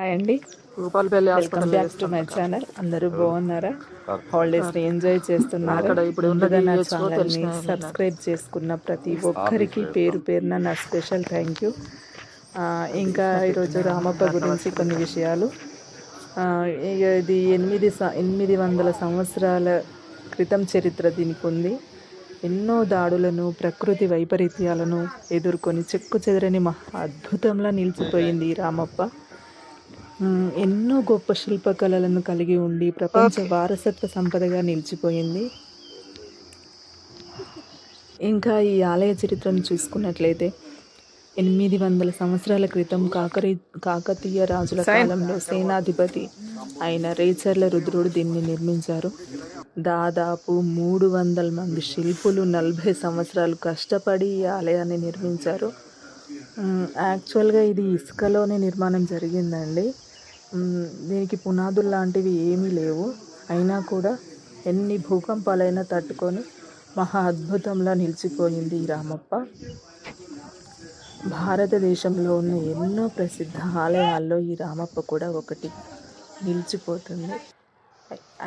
Hi అండి. Bhupalpally welcome hospital back to my channel. అందరూ బాగున్నారా? హాలిడేస్ని ఎంజాయ్ చేస్తున్నారా? అక్కడ ఇప్పుడు ఉన్న ముందుగా నా డిహెచ్ఓ ఛానల్ని తెలిసిన ఆయన ఉన్నారు. సబ్స్క్రైబ్ చేసుకున్న ప్రతి ఒక్కరికి పేరు పేరున నా స్పెషల్ థ్యాంక్ యూ. ఇంకా ఈరోజు రామప్ప గురించి కొన్ని విషయాలు. ఇది 800 సంవత్సరాల క్రితం చరిత్ర దీనికి ఉంది. ఎన్నో దాడులను, ప్రకృతి వైపరీత్యాలను ఎదుర్కొని చెక్కు చెదరని అద్భుతంలా నిలిచిపోయింది ఈ రామప్ప. ఎన్నో గొప్ప శిల్పకళలను కలిగి ఉండి ప్రపంచ వారసత్వ సంపదగా నిలిచిపోయింది. ఇంకా ఈ ఆలయ చరిత్రను చూసుకున్నట్లయితే 800 సంవత్సరాల క్రితం కాకతీయ రాజుల కాలంలో సేనాధిపతి అయిన రేచర్ల రుద్రుడు దీన్ని నిర్మించారు. దాదాపు 300 మంది శిల్పులు 40 సంవత్సరాలు కష్టపడి ఈ ఆలయాన్ని నిర్మించారు. యాక్చువల్గా ఇది ఇసుకలోనే నిర్మాణం జరిగిందండి. దీనికి పునాదులు లాంటివి ఏమీ లేవు. అయినా కూడా ఎన్ని భూకంపాలైనా తట్టుకొని మహా అద్భుతంలా నిలిచిపోయింది ఈ రామప్ప. భారతదేశంలో ఉన్న ఎన్నో ప్రసిద్ధ ఆలయాల్లో ఈ రామప్ప కూడా ఒకటి నిలిచిపోతుంది.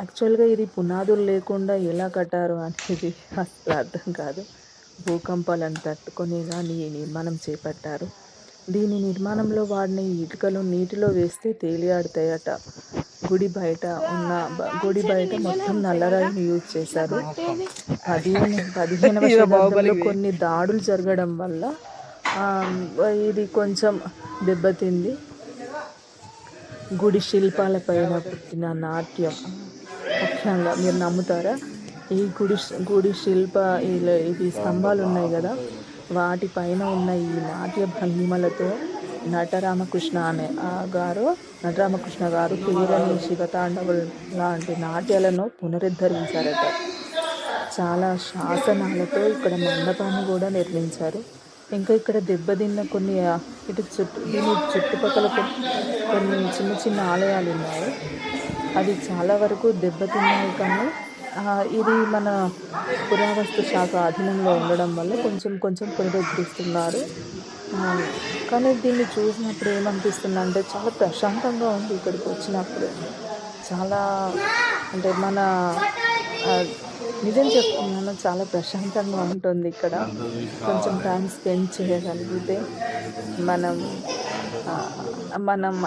యాక్చువల్గా ఇది పునాదులు లేకుండా ఎలా కట్టారు అనేది అసలు అర్థం కాదు. భూకంపాలను తట్టుకొని కానీ నిర్మాణం చేపట్టారు. దీని నిర్మాణంలో వాడిన ఇటుకలు నీటిలో వేస్తే తేలియాడుతాయట. గుడి బయట మొత్తం నల్లరాయిని యూజ్ చేశారు. 15వ శతాబ్దంలో కొన్ని దాడులు జరగడం వల్ల ఇది కొంచెం దెబ్బతింది. గుడి శిల్పాలపైన పుట్టిన నాట్యం ముఖ్యంగా మీరు నమ్ముతారా? ఈ గుడి ఇవి స్తంభాలు ఉన్నాయి కదా, వాటిపైన ఉన్న ఈ నాట్య భంగిమలతో నటరామకృష్ణ గారు పేరని శివతాండవులు లాంటి నాట్యాలను పునరుద్ధరించారట. చాలా శాసనాలతో ఇక్కడ మండపాన్ని కూడా నిర్మించారు. ఇంకా ఇక్కడ దెబ్బతిన్న కొన్ని దీని చుట్టుపక్కల కొన్ని చిన్న చిన్న ఆలయాలు ఉన్నాయి. అవి చాలా వరకు దెబ్బతిన్నాయి. కానీ ఇది మన పురావస్తు శాఖ అధీనంలో ఉండడం వల్ల కొంచెం పునరుద్ధరిస్తున్నారు. కానీ దీన్ని చూసినప్పుడు ఏమనిపిస్తుంది అంటే చాలా ప్రశాంతంగా ఉంది. ఇక్కడికి వచ్చినప్పుడు చాలా అంటే మన నిజం చెప్తున్నాను, చాలా ప్రశాంతంగా ఉంటుంది. ఇక్కడ కొంచెం టైం స్పెండ్ చేయగలిగితే మనం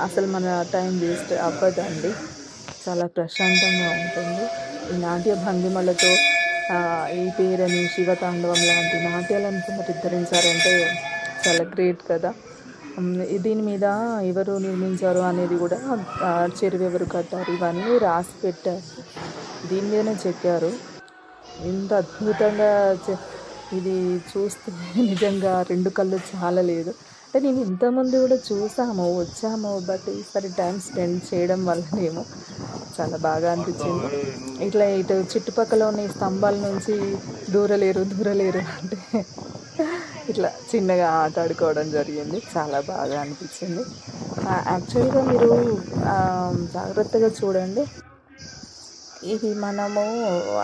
అసలు మన టైం వేస్ట్ అవ్వదండి. చాలా ప్రశాంతంగా ఉంటుంది. ఈ నాట్య భంగిమలతో ఈ పేరని శివతాండవం లాంటి నాట్యాలను పునరుద్ధరించారంటే చాలా గ్రేట్ కదా. దీని మీద ఎవరు నిర్మించారు అనేది కూడా, చెరువు ఎవరు కట్టారు, ఇవన్నీ రాసి పెట్టారు. దీని మీదనే చెక్కారు. ఇంత అద్భుతంగా ఇది చూస్తే నిజంగా 2 కళ్ళు చాలలేదు. అంటే నేను ఇంతకుముందు కూడా వచ్చాము, బట్ ఈసారి టైం స్పెండ్ చేయడం వల్లనేమో చాలా బాగా అనిపించింది. ఇటు చుట్టుపక్కల ఉన్న ఈ స్తంభాల నుంచి దూరలేరు అంటే ఇట్లా చిన్నగా ఆట ఆడుకోవడం జరిగింది. చాలా బాగా అనిపించింది. యాక్చువల్గా మీరు జాగ్రత్తగా చూడండి. ఇది మనము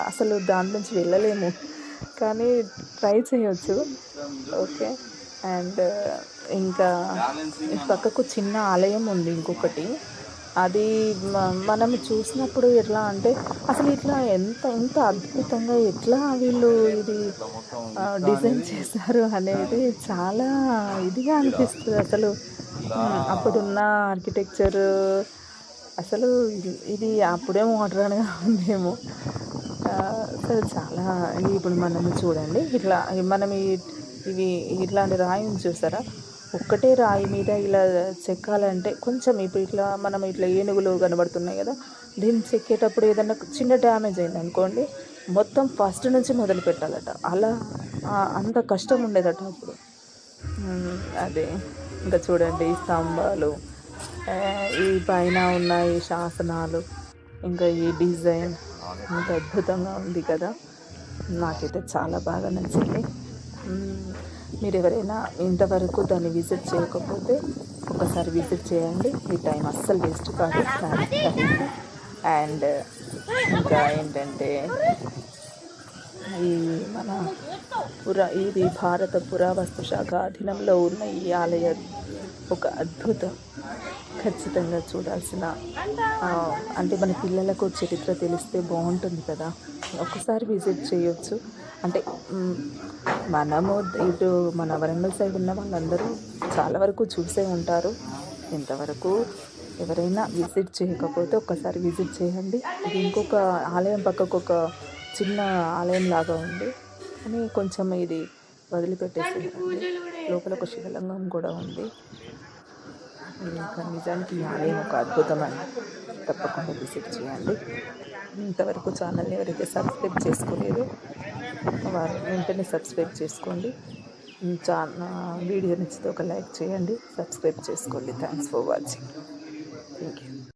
అసలు దాని నుంచి వెళ్ళలేము, కానీ ట్రై చేయొచ్చు. ఓకే. అండ్ ఇంకా పక్కకు చిన్న ఆలయం ఉంది ఇంకొకటి. అది మనం చూసినప్పుడు ఎట్లా అంటే అసలు ఇట్లా ఎంత అద్భుతంగా ఎట్లా వీళ్ళు ఇది డిజైన్ చేశారు అనేది చాలా ఇదిగా అనిపిస్తుంది. అసలు అప్పుడున్న ఆర్కిటెక్చర్ అసలు ఇది అప్పుడే మోడర్న్గా ఉందేమో. అసలు చాలా ఇప్పుడు మనం చూడండి, ఇట్లా మనం ఇవి ఇట్లాంటి రాయిని చూసారా, ఒక్కటే రాయి మీద ఇలా చెక్కాలంటే కొంచెం ఇప్పుడు మనం ఏనుగులు కనబడుతున్నాయి కదా, దీన్ని చెక్కేటప్పుడు ఏదన్నా చిన్న డ్యామేజ్ అయింది అనుకోండి, మొత్తం ఫస్ట్ నుంచి మొదలు పెట్టాలట. అలా అంత కష్టం ఉండేదట అప్పుడు. అదే ఇంకా చూడండి, ఈ స్తంభాలు, ఈ పైన ఉన్న ఈ శాసనాలు, ఇంకా ఈ డిజైన్ ఎంత అద్భుతంగా ఉంది కదా. నాకైతే చాలా బాగా నచ్చింది. మీరు ఎవరైనా ఇంతవరకు దాన్ని విజిట్ చేయకపోతే ఒకసారి విజిట్ చేయండి. ఈ టైం అస్సలు వేస్ట్ కాదు. అండ్ ఇంకా ఏంటంటే ఇది భారత పురావస్తు శాఖ అధీనంలో ఉన్న ఈ ఆలయం ఒక అద్భుతం. ఖచ్చితంగా చూడాల్సిన అంటే మన పిల్లలకు చరిత్ర తెలిస్తే బాగుంటుంది కదా. ఒక్కసారి విజిట్ చేయొచ్చు. అంటే మనము ఇటు మన వరంగల్ సైడ్ ఉన్న వాళ్ళందరూ చాలా వరకు చూసే ఉంటారు. ఇంతవరకు ఎవరైనా విజిట్ చేయకపోతే ఒక్కసారి విజిట్ చేయండి. ఇది ఇంకొక ఆలయం పక్కకు ఒక చిన్న ఆలయం లాగా ఉంది కానీ కొంచెం ఇది వదిలిపెట్టేసి లోపల ఒక శివలింగం కూడా ఉంది. ఇంకా నిజానికి ఈ ఆలయం ఒక అద్భుతమండి. తప్పకుండా విజిట్ చేయండి. ఇంతవరకు ఛానల్ని ఎవరైతే సబ్స్క్రైబ్ చేసుకోలేదో వారు వెంటనే సబ్స్క్రైబ్ చేసుకోండి. వీడియో నచ్చితే ఒక లైక్ చేయండి, సబ్స్క్రైబ్ చేసుకోండి. Thanks for watching.